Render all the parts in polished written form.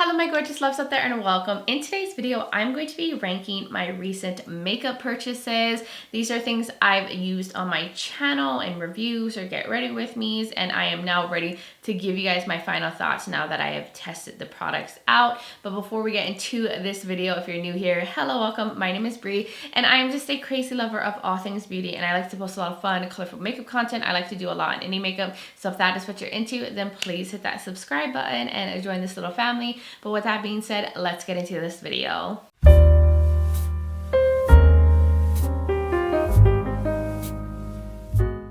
Hello my gorgeous loves out there and welcome. In today's video, I'm going to be ranking my recent makeup purchases. These are things I've used on my channel and reviews or get ready with me's, and I am now ready to give you guys my final thoughts now that I have tested the products out. But before we get into this video, if you're new here, hello, welcome. My name is Bri and I am just a crazy lover of all things beauty, and I like to post a lot of fun, colorful makeup content. I like to do a lot in indie makeup. So if that is what you're into, then please hit that subscribe button and join this little family. But with that being said, let's get into this video.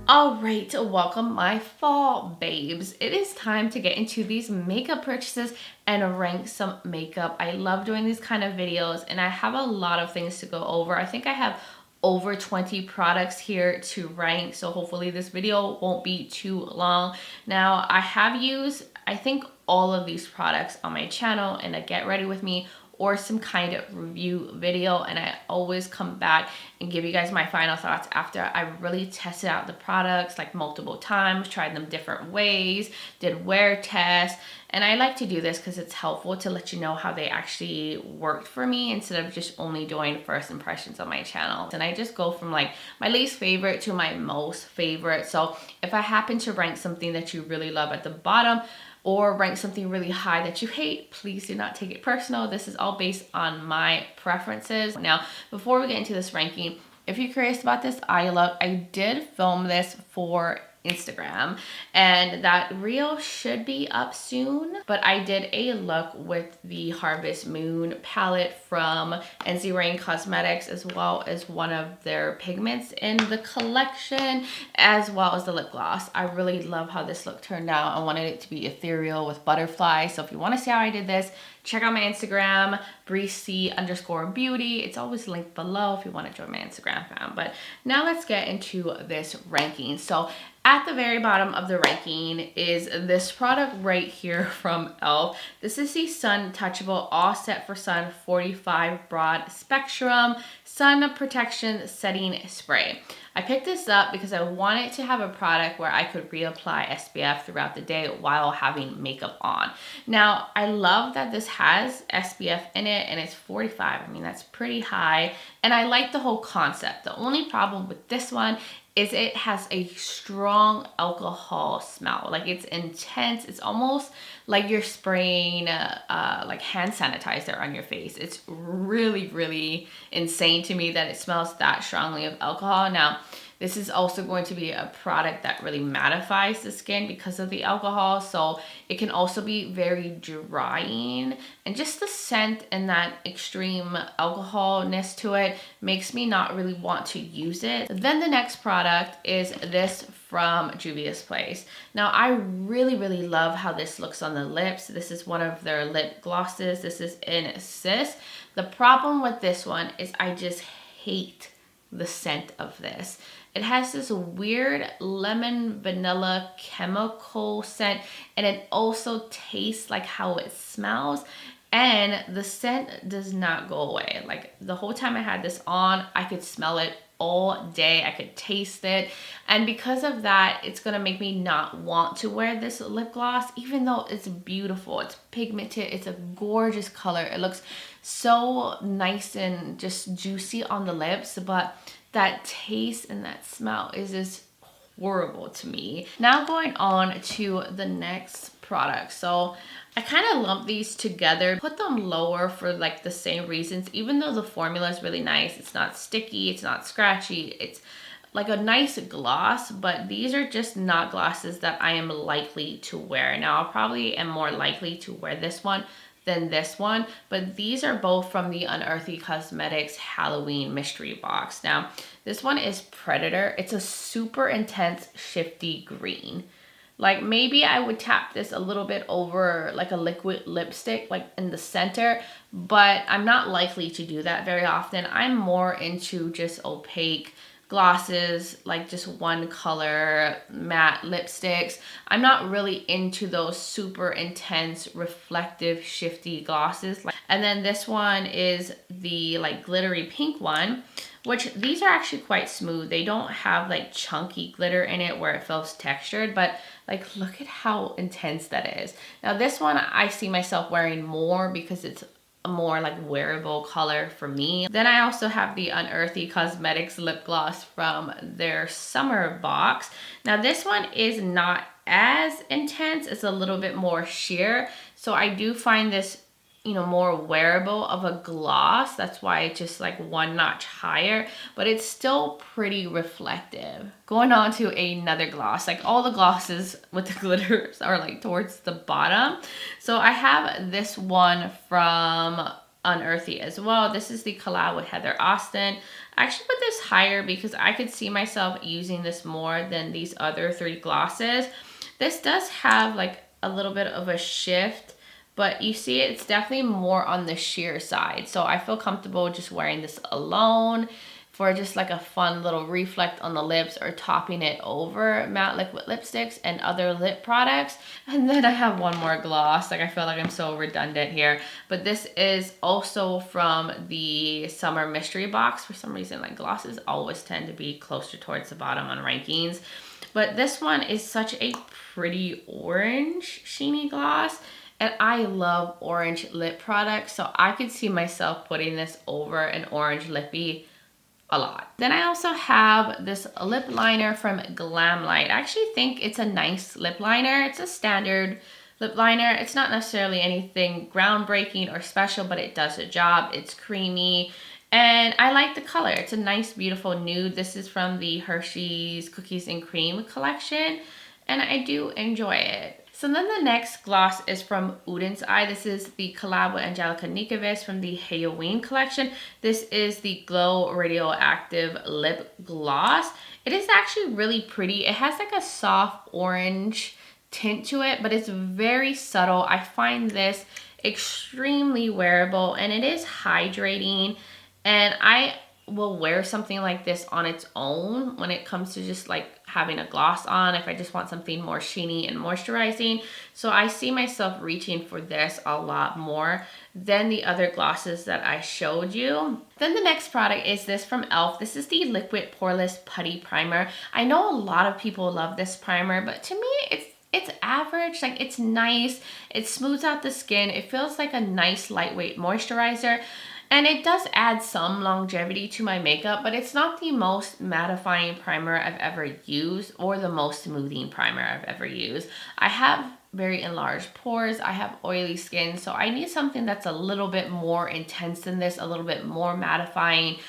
Alright, welcome my fall babes. It is time to get into these makeup purchases and rank some makeup. I love doing these kind of videos and I have a lot of things to go over. I think I have over 20 products here to rank, so hopefully this video won't be too long. Now, I have used, I think, all of these products on my channel in a get ready with me or some kind of review video, and I always come back and give you guys my final thoughts after I really tested out the products like multiple times, tried them different ways, did wear tests. And I like to do this because it's helpful to let you know how they actually worked for me instead of just only doing first impressions on my channel. And I just go from like my least favorite to my most favorite. So if I happen to rank something that you really love at the bottom or rank something really high that you hate, please do not take it personal. This is all based on my preferences. Now, before we get into this ranking, if you're curious about this eye look, I did film this for Instagram and that reel should be up soon, but I did a look with the Harvest Moon palette from Ensley Cosmetics, as well as one of their pigments in the collection, as well as the lip gloss. I really love how this look turned out. I wanted it to be ethereal with butterflies, so if you want to see how I did this, check out my Instagram, BRIC_beauty. It's always linked below if you want to join my Instagram fam. But now let's get into this ranking. So at the very bottom of the ranking is this product right here from e.l.f. This is the Sun Touchable All Set for Sun 45 Broad Spectrum Sun Protection Setting Spray. I picked this up because I wanted to have a product where I could reapply SPF throughout the day while having makeup on. Now, I love that this has SPF in it and it's 45. I mean, that's pretty high. And I like the whole concept. The only problem with this one is it has a strong alcohol smell. Like, it's intense. It's almost like you're spraying like hand sanitizer on your face. It's really, really insane to me that it smells that strongly of alcohol. Now, this is also going to be a product that really mattifies the skin because of the alcohol. So it can also be very drying. And just the scent and that extreme alcoholness to it makes me not really want to use it. Then the next product is this from Juvia's Place. Now, I really, really love how this looks on the lips. This is one of their lip glosses. This is in Sis. The problem with this one is I just hate the scent of this. It has this weird lemon vanilla chemical scent, and it also tastes like how it smells, and the scent does not go away. Like, the whole time I had this on, I could smell it all day. I could taste it, and because of that, it's gonna make me not want to wear this lip gloss, even though it's beautiful. It's pigmented. It's a gorgeous color. It looks so nice and just juicy on the lips, but that taste and that smell is just horrible to me. Now going on to the next product. So I kind of lump these together, put them lower for like the same reasons. Even though the formula is really nice, it's not sticky, it's not scratchy, it's like a nice gloss, but these are just not glosses that I am likely to wear. Now, I probably am more likely to wear this one than this one, but these are both from the Unearthly Cosmetics Halloween mystery box. Now, this one is Predator. It's a super intense shifty green. Like, maybe I would tap this a little bit over like a liquid lipstick, like in the center, but I'm not likely to do that very often. I'm more into just opaque glosses, like just one color matte lipsticks. I'm not really into those super intense reflective shifty glosses. And then this one is the like glittery pink one, which these are actually quite smooth. They don't have like chunky glitter in it where it feels textured, but like look at how intense that is. Now this one I see myself wearing more because it's a more like wearable color for me. Then I also have the Unearthly Cosmetics lip gloss from their summer box. Now this one is not as intense, it's a little bit more sheer. So I do find this, you know, more wearable of a gloss. That's why it's just like one notch higher, but it's still pretty reflective. Going on to another gloss, like all the glosses with the glitters are like towards the bottom. So I have this one from Unearthly as well. This is the collab with Heather Austin. I actually put this higher because I could see myself using this more than these other 3 glosses. This does have like a little bit of a shift, but you see it's definitely more on the sheer side. So I feel comfortable just wearing this alone for just like a fun little reflect on the lips or topping it over matte liquid lipsticks and other lip products. And then I have one more gloss. Like I feel like I'm so redundant here, but this is also from the summer mystery box. For some reason, like glosses always tend to be closer towards the bottom on rankings. But this one is such a pretty orange sheeny gloss. And I love orange lip products, so I could see myself putting this over an orange lippy a lot. Then I also have this lip liner from Glamlight. I actually think it's a nice lip liner. It's a standard lip liner. It's not necessarily anything groundbreaking or special, but it does the job. It's creamy. And I like the color. It's a nice, beautiful nude. This is from the Hershey's Cookies and Cream collection, and I do enjoy it. So then the next gloss is from Uden's Eye. This is the collab with Angelica Nikovic from the Halloween collection. This is the Glow Radioactive Lip Gloss. It is actually really pretty. It has like a soft orange tint to it, but it's very subtle. I find this extremely wearable, and it is hydrating. And I will wear something like this on its own when it comes to just like having a gloss on, if I just want something more sheeny and moisturizing. So I see myself reaching for this a lot more than the other glosses that I showed you. Then the next product is this from e.l.f. This is the Liquid Poreless Putty Primer. I know a lot of people love this primer, but to me it's average. Like it's nice, it smooths out the skin, it feels like a nice lightweight moisturizer. And it does add some longevity to my makeup, but it's not the most mattifying primer I've ever used or the most smoothing primer I've ever used. I have very enlarged pores, I have oily skin, so I need something that's a little bit more intense than this, a little bit more mattifying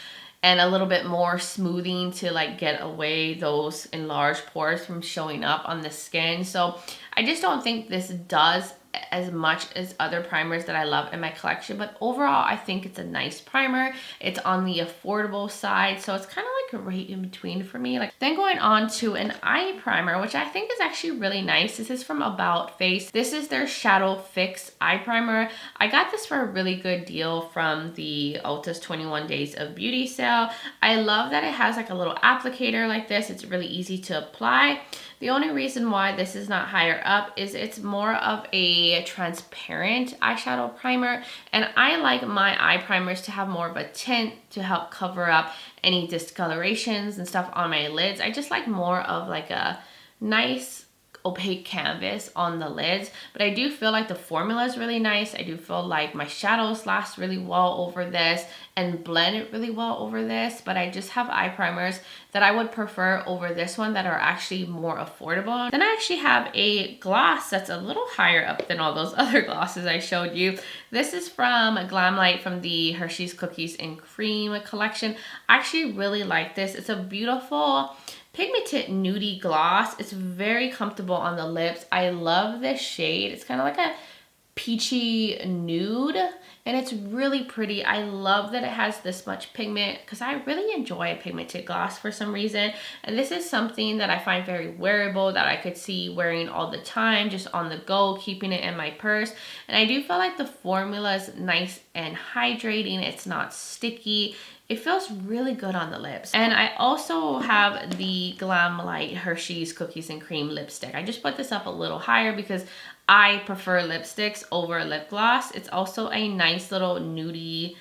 and a little bit more smoothing to like get away those enlarged pores from showing up on the skin. So I just don't think this does as much as other primers that I love in my collection, but overall I think it's a nice primer. It's on the affordable side, so it's kind of like right in between for me. Like then going on to an eye primer, which I think is actually really nice. This is from About Face. This is their Shadow Fix eye primer. I got this for a really good deal from the Ulta's 21 Days of Beauty sale. I love that it has like a little applicator like this. It's really easy to apply. The only reason why this is not higher up is it's more of a transparent eyeshadow primer, and I like my eye primers to have more of a tint to help cover up any discolorations and stuff on my lids. I just like more of like a nice opaque canvas on the lids, but I do feel like the formula is really nice. I do feel like my shadows last really well over this and blend really well over this, but I just have eye primers that I would prefer over this one that are actually more affordable. Then I actually have a gloss that's a little higher up than all those other glosses I showed you. This is from Glamlight from the Hershey's Cookies and Cream collection. I actually really like this. It's a beautiful pigmented nudie gloss. It's very comfortable on the lips. I love this shade. It's kind of like a peachy nude, and it's really pretty. I love that it has this much pigment because I really enjoy a pigmented gloss for some reason, and this is something that I find very wearable, that I could see wearing all the time, just on the go, keeping it in my purse. And I do feel like the formula is nice and hydrating. It's not sticky. It feels really good on the lips. And I also have the Glamlight Hershey's Cookies and Cream lipstick. I just put this up a little higher because I prefer lipsticks over lip gloss. It's also a nice little nudie,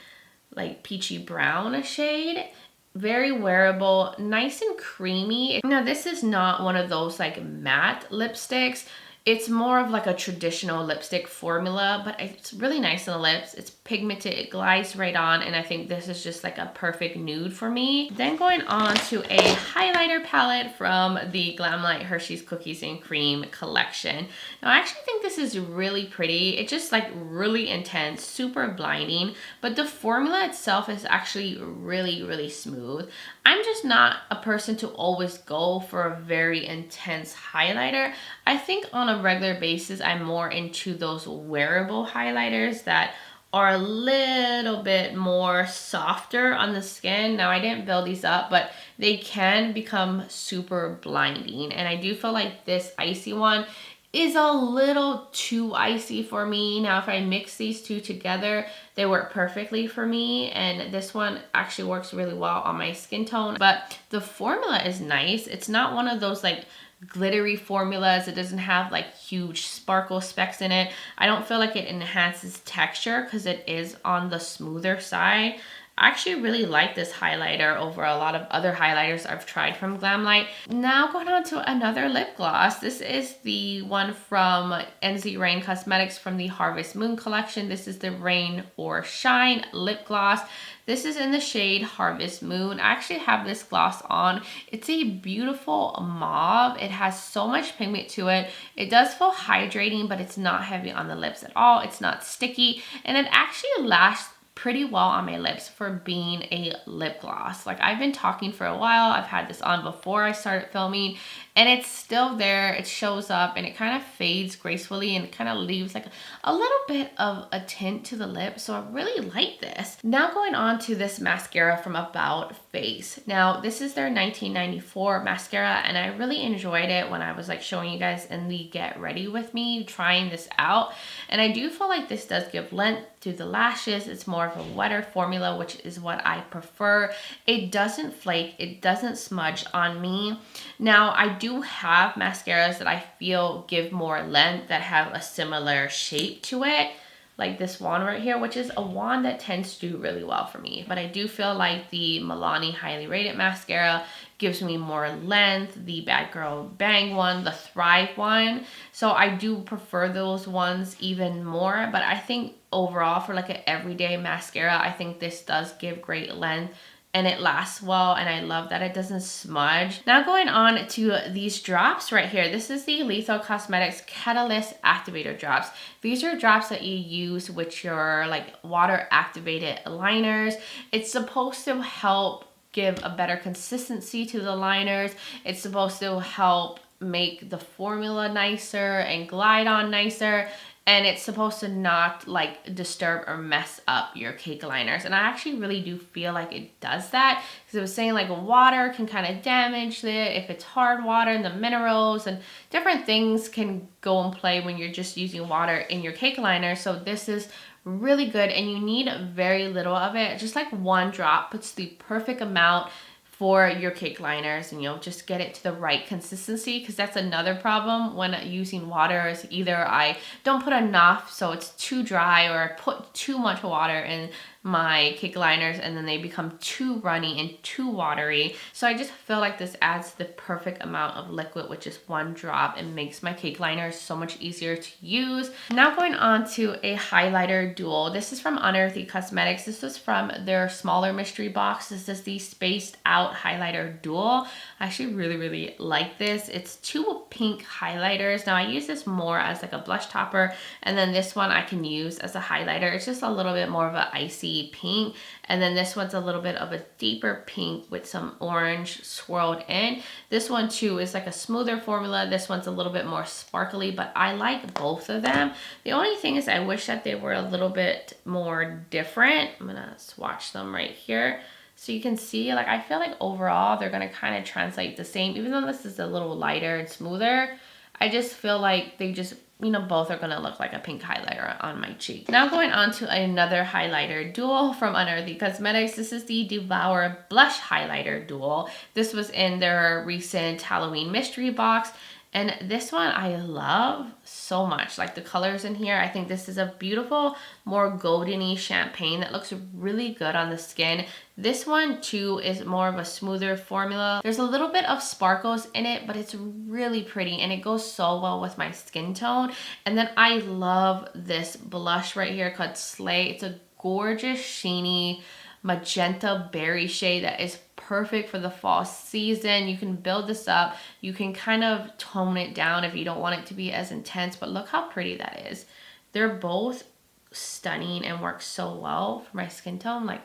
like peachy brown shade. very wearable, nice and creamy. Now this is not one of those like matte lipsticks. It's more of like a traditional lipstick formula, but it's really nice on the lips. It's pigmented, it glides right on, and I think this is just like a perfect nude for me. Then going on to a highlighter palette from the Glamlite Hershey's Cookies and Cream collection. Now I actually think this is really pretty. It's just like really intense, super blinding, but the formula itself is actually really, really smooth. I'm just not a person to always go for a very intense highlighter. I think on a regular basis, I'm more into those wearable highlighters that are a little bit more softer on the skin. Now I didn't build these up, but they can become super blinding. And I do feel like this icy one is a little too icy for me. Now if I mix these two together, they work perfectly for me, and this one actually works really well on my skin tone. But the formula is nice. It's not one of those like glittery formulas. It doesn't have like huge sparkle specks in it. I don't feel like it enhances texture because it is on the smoother side. I actually really like this highlighter over a lot of other highlighters I've tried from Glamlite. Now going on to another lip gloss. This is the one from Ensley Rain Cosmetics from the Harvest Moon collection. This is the Rain or Shine lip gloss. This is in the shade Harvest Moon. I actually have this gloss on. It's a beautiful mauve. It has so much pigment to it. It does feel hydrating, but it's not heavy on the lips at all. It's not sticky, and it actually lasts pretty well on my lips for being a lip gloss. Like I've been talking for a while. I've had this on before I started filming, and it's still there. It shows up and it kind of fades gracefully, and it kind of leaves like a little bit of a tint to the lip. So I really like this. Now going on to this mascara from About Face. Now this is their 1994 mascara, and I really enjoyed it when I was like showing you guys in the Get Ready With Me trying this out. And I do feel like this does give length to the lashes. It's more of a wetter formula, which is what I prefer. It doesn't flake, it doesn't smudge on me. Now I do have mascaras that I feel give more length, that have a similar shape to it, like this wand right here, which is a wand that tends to do really well for me. But I do feel like the Milani Highly Rated mascara gives me more length, the Bad Girl Bang one, the Thrive one. So I do prefer those ones even more. But I think overall for like an everyday mascara, I think this does give great length, and it lasts well, and I love that it doesn't smudge. Now going on to these drops right here. This is the Lethal Cosmetics Catalyst Activator drops. These are drops that you use with your like water activated liners. It's supposed to help give a better consistency to the liners. It's supposed to help make the formula nicer and glide on nicer. And it's supposed to not like disturb or mess up your cake liners. And I actually really do feel like it does that, because it was saying like water can kind of damage it if it's hard water, and the minerals and different things can go and play when you're just using water in your cake liner. So this is really good, and you need very little of it. Just like one drop puts the perfect amount for your cake liners, and you'll just get it to the right consistency, because that's another problem when using water, is either I don't put enough so it's too dry, or I put too much water in my cake liners and then they become too runny and too watery. So I just feel like this adds the perfect amount of liquid with just one drop and makes my cake liners so much easier to use. Now going on to a highlighter duo. This is from Unearthly Cosmetics. This was from their smaller mystery box. This is the Spaced Out Highlighter Duo. I actually really like this. It's two pink highlighters. Now I use this more as like a blush topper, and then this one I can use as a highlighter. It's just a little bit more of an icy pink, and then this one's a little bit of a deeper pink with some orange swirled in. This one too is like a smoother formula. This one's a little bit more sparkly, but I like both of them. The only thing is I wish that they were a little bit more different. I'm gonna swatch them right here so you can see, like, I feel like overall they're gonna kind of translate the same. Even though this is a little lighter and smoother, I just feel like they just, you know, both are gonna look like a pink highlighter on my cheek. Now going on to another highlighter duo from Unearthly Cosmetics. This is the Devour Blush Highlighter Duo. This was in their recent Halloween mystery box. And this one I love so much. Like the colors in here, I think this is a beautiful, more goldeny champagne that looks really good on the skin. This one too is more of a smoother formula. There's a little bit of sparkles in it, but it's really pretty and it goes so well with my skin tone. And then I love this blush right here called Slay. It's a gorgeous, sheeny magenta berry shade that is perfect for the fall season. You can build this up. You can kind of tone it down if you don't want it to be as intense, but look how pretty that is. They're both stunning and work so well for my skin tone. Like,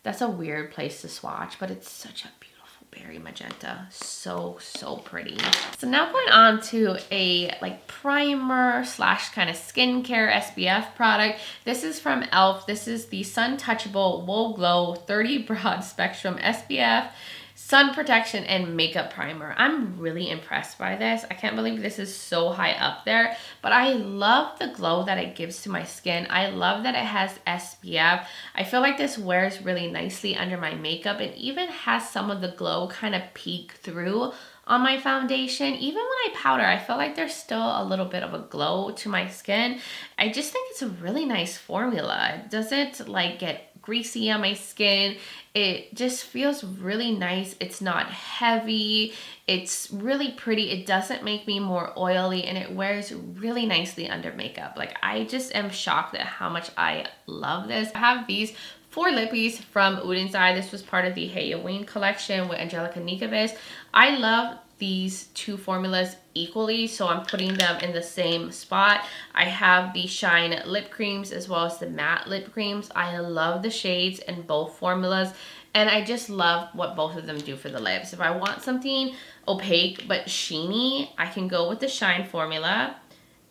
that's a weird place to swatch, but it's such a beautiful berry magenta. So pretty. So now going on to a like primer slash kind of skincare SPF product. This is from e.l.f. This is the Sun Touchable Wool Glow 30 Broad Spectrum SPF Sun Protection and Makeup Primer. I'm really impressed by this. I can't believe this is so high up there, but I love the glow that it gives to my skin. I love that it has SPF. I feel like this wears really nicely under my makeup. It even has some of the glow kind of peek through on my foundation. Even when I powder, I feel like there's still a little bit of a glow to my skin. I just think it's a really nice formula. It doesn't like get greasy on my skin. It just feels really nice. It's not heavy. It's really pretty. It doesn't make me more oily and it wears really nicely under makeup. Like, I just am shocked at how much I love this. I have these 4 lippies from Unearthly. This was part of the Halloween collection with Angelica Nikovas. I love these 2 formulas equally, so I'm putting them in the same spot. I have the Shine lip creams as well as the matte lip creams. I love the shades in both formulas, and I just love what both of them do for the lips. If I want something opaque but sheeny, I can go with the Shine formula.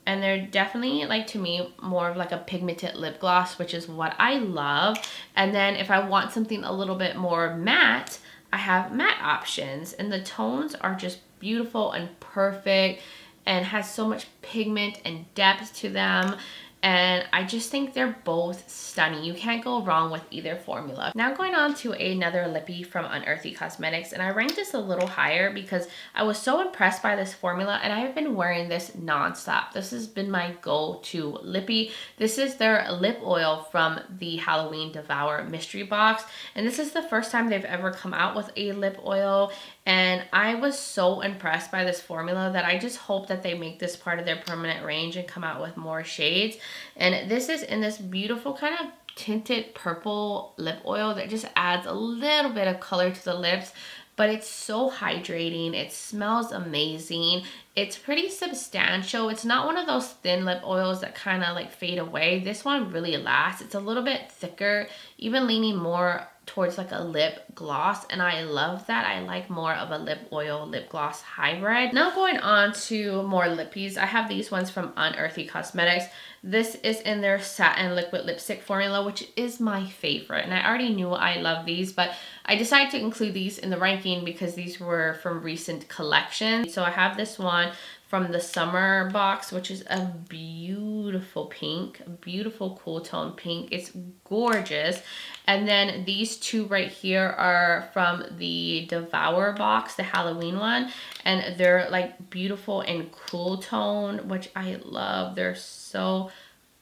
And they're definitely, like, to me, more of like a pigmented lip gloss, which is what I love. And then if I want something a little bit more matte, I have matte options. And the tones are just beautiful and perfect and has so much pigment and depth to them. And I just think they're both stunning. You can't go wrong with either formula. Now going on to another lippy from Unearthly Cosmetics, and I ranked this a little higher because I was so impressed by this formula and I've been wearing this nonstop. This has been my go-to lippy. This is their lip oil from the Halloween Devour mystery box, and this is the first time they've ever come out with a lip oil. And I was so impressed by this formula that I just hope that they make this part of their permanent range and come out with more shades. And this is in this beautiful kind of tinted purple lip oil that just adds a little bit of color to the lips. But it's so hydrating. It smells amazing. It's pretty substantial. It's not one of those thin lip oils that kind of like fade away. This one really lasts. It's a little bit thicker, even leaning more towards like a lip gloss, and I love that. I like more of a lip oil lip gloss hybrid. Now going on to more lippies, I have these ones from Unearthly Cosmetics. This is in their satin liquid lipstick formula, which is my favorite, and I already knew I love these, but I decided to include these in the ranking because these were from recent collections. So I have this one from the summer box, which is a beautiful pink, a beautiful cool tone pink. It's gorgeous. And then these 2 right here are from the Devour box, the Halloween one, and they're like beautiful and cool tone, which I love. They're so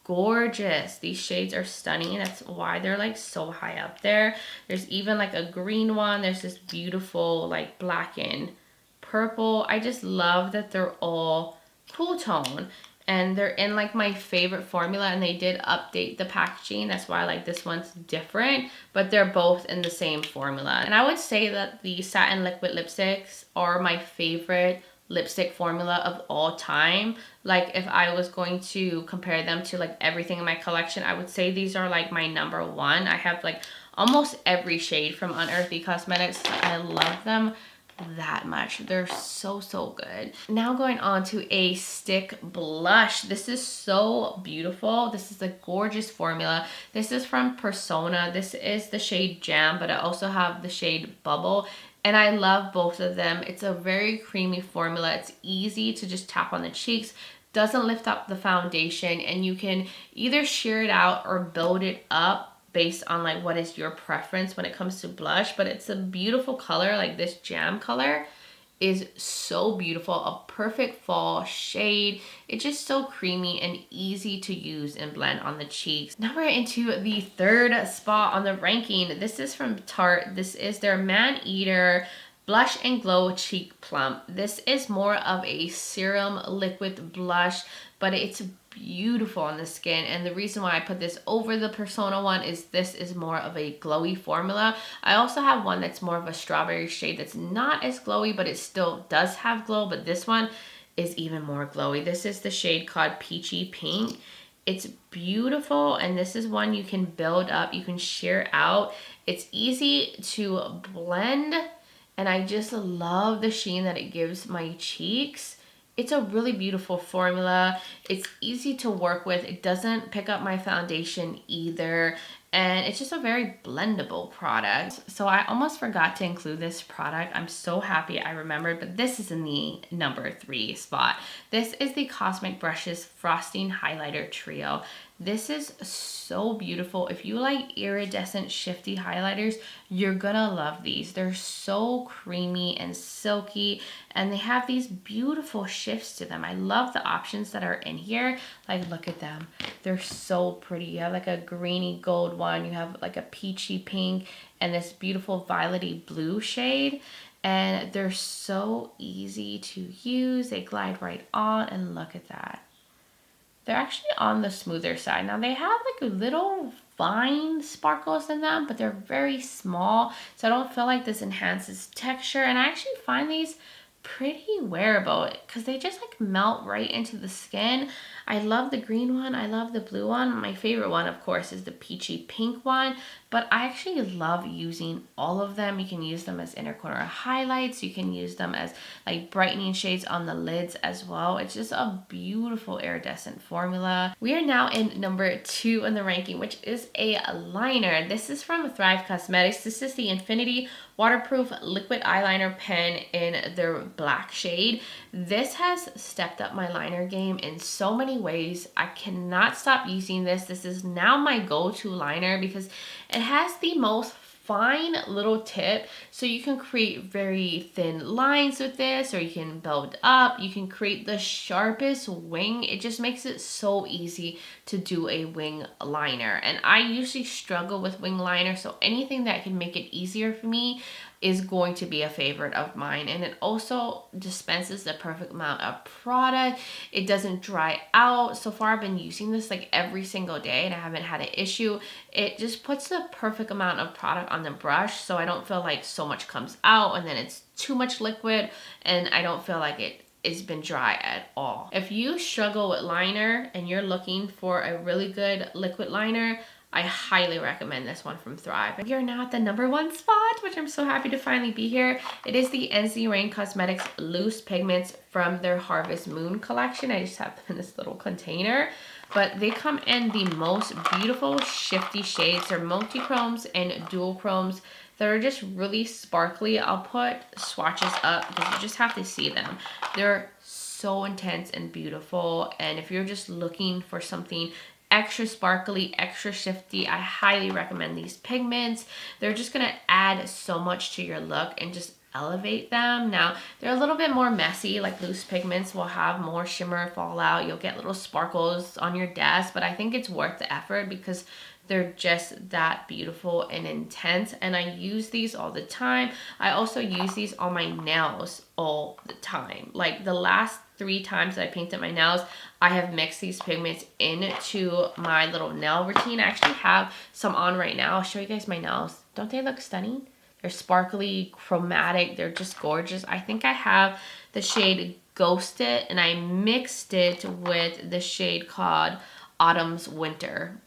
gorgeous. These shades are stunning. That's why they're like so high up there. There's even like a green one. There's this beautiful like black and purple. I just love that they're all cool tone and they're in like my favorite formula, and they did update the packaging. That's why like this one's different, but they're both in the same formula. And I would say that the satin liquid lipsticks are my favorite lipstick formula of all time. Like, if I was going to compare them to like everything in my collection, I would say these are like my number 1. I have like almost every shade from Unearthly Cosmetics. I love them that much. They're so good. Now going on to a stick blush. This is so beautiful. This is a gorgeous formula. This is from Persona. This is the shade Jam, but I also have the shade Bubble, and I love both of them. It's a very creamy formula. It's easy to just tap on the cheeks, doesn't lift up the foundation, and you can either sheer it out or build it up based on like what is your preference when it comes to blush. But it's a beautiful color. Like, this Jam color is so beautiful, a perfect fall shade. It's just so creamy and easy to use and blend on the cheeks. Now we're into the third spot on the ranking. This is from Tarte. This is their Man Eater Blush and Glow Cheek Plump. This is more of a serum liquid blush, but it's beautiful on the skin. And the reason why I put this over the Persona one is this is more of a glowy formula. I also have one that's more of a strawberry shade that's not as glowy, but it still does have glow, but this one is even more glowy. This is the shade called Peachy Pink. It's beautiful, and this is one you can build up, you can sheer out. It's easy to blend, and I just love the sheen that it gives my cheeks. It's a really beautiful formula. It's easy to work with. It doesn't pick up my foundation either. And it's just a very blendable product. So I almost forgot to include this product. I'm so happy I remembered, but this is in the number 3 spot. This is the Cosmic Brushes Frosting Highlighter Trio. This is so beautiful. If you like iridescent shifty highlighters, you're gonna love these. They're so creamy and silky, and they have these beautiful shifts to them. I love the options that are in here. Like, look at them. They're so pretty. You have like a greeny gold one, you have like a peachy pink, and this beautiful violety blue shade. And they're so easy to use. They glide right on, and look at that. They're actually on the smoother side. Now they have like little fine sparkles in them, but they're very small, so I don't feel like this enhances texture. And I actually find these pretty wearable because they just like melt right into the skin. I love the green one, I love the blue one. My favorite one, of course, is the peachy pink one, but I actually love using all of them. You can use them as inner corner highlights, you can use them as like brightening shades on the lids as well. It's just a beautiful iridescent formula. We are now in number 2 in the ranking, which is a liner. This is from Thrive Causemetics. This is the Infinity Waterproof Liquid Eyeliner Pen in their black shade. This has stepped up my liner game in so many ways. I cannot stop using this. This is now my go-to liner because it has the most fine little tip, so you can create very thin lines with this, or you can build up, you can create the sharpest wing. It just makes it so easy to do a wing liner, and I usually struggle with wing liner, so anything that can make it easier for me is going to be a favorite of mine. And it also dispenses the perfect amount of product. It doesn't dry out. So far I've been using this like every single day and I haven't had an issue. It just puts the perfect amount of product on the brush, so I don't feel like so much comes out and then it's too much liquid, and I don't feel like it's been dry at all. If you struggle with liner and you're looking for a really good liquid liner, I highly recommend this one from Thrive. We are now at the number 1 spot, which I'm so happy to finally be here. It is the Ensley Rain Cosmetics Loose Pigments from their Harvest Moon collection. I just have them in this little container, but they come in the most beautiful shifty shades. They're multi-chromes and dual chromes that are just really sparkly. I'll put swatches up because you just have to see them. They're so intense and beautiful, and if you're just looking for something extra sparkly, extra shifty, I highly recommend these pigments. They're just gonna add so much to your look and just elevate them. Now, they're a little bit more messy, like loose pigments will have more shimmer fallout. You'll get little sparkles on your desk, but I think it's worth the effort because they're just that beautiful and intense, and I use these all the time. I also use these on my nails all the time. Like the last 3 times that I painted my nails, I have mixed these pigments into my little nail routine. I actually have some on right now. I'll show you guys my nails. Don't they look stunning? They're sparkly, chromatic, they're just gorgeous. I think I have the shade Ghosted, and I mixed it with the shade called Autumn's Winter.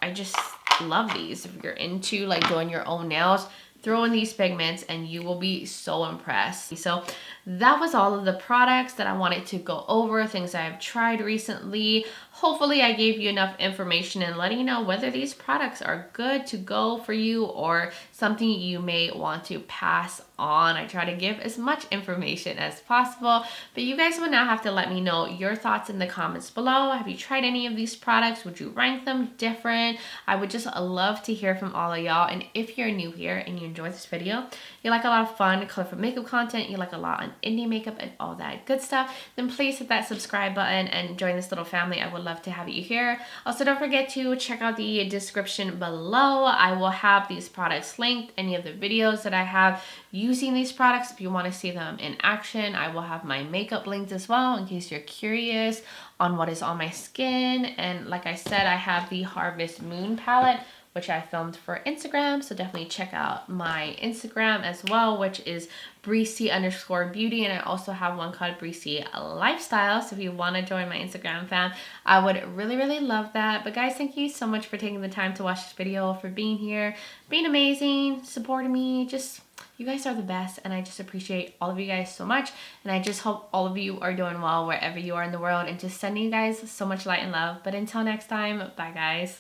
I just love these. If you're into like doing your own nails, throw in these pigments and you will be so impressed. So that was all of the products that I wanted to go over, things I've tried recently. Hopefully I gave you enough information and letting you know whether these products are good to go for you or something you may want to pass on. I try to give as much information as possible, but you guys will now have to let me know your thoughts in the comments below. Have you tried any of these products? Would you rank them different? I would just love to hear from all of y'all. And if you're new here and you enjoyed this video, you like a lot of fun, colorful makeup content, you like a lot on indie makeup and all that good stuff, then please hit that subscribe button and join this little family. I would love to have you here. Also, don't forget to check out the description below. I will have these products linked, any of the videos that I have using these products. If you want to see them in action, I will have my makeup linked as well in case you're curious on what is on my skin. And like I said, I have the Harvest Moon palette, which I filmed for Instagram, so definitely check out my Instagram as well, which is bricey_beauty, and I also have one called Bricey Lifestyle, so if you want to join my Instagram fam, I would really love that. But guys, thank you so much for taking the time to watch this video, for being here, being amazing, supporting me. Just, you guys are the best, and I just appreciate all of you guys so much, and I just hope all of you are doing well wherever you are in the world, and just sending you guys so much light and love. But until next time, bye guys.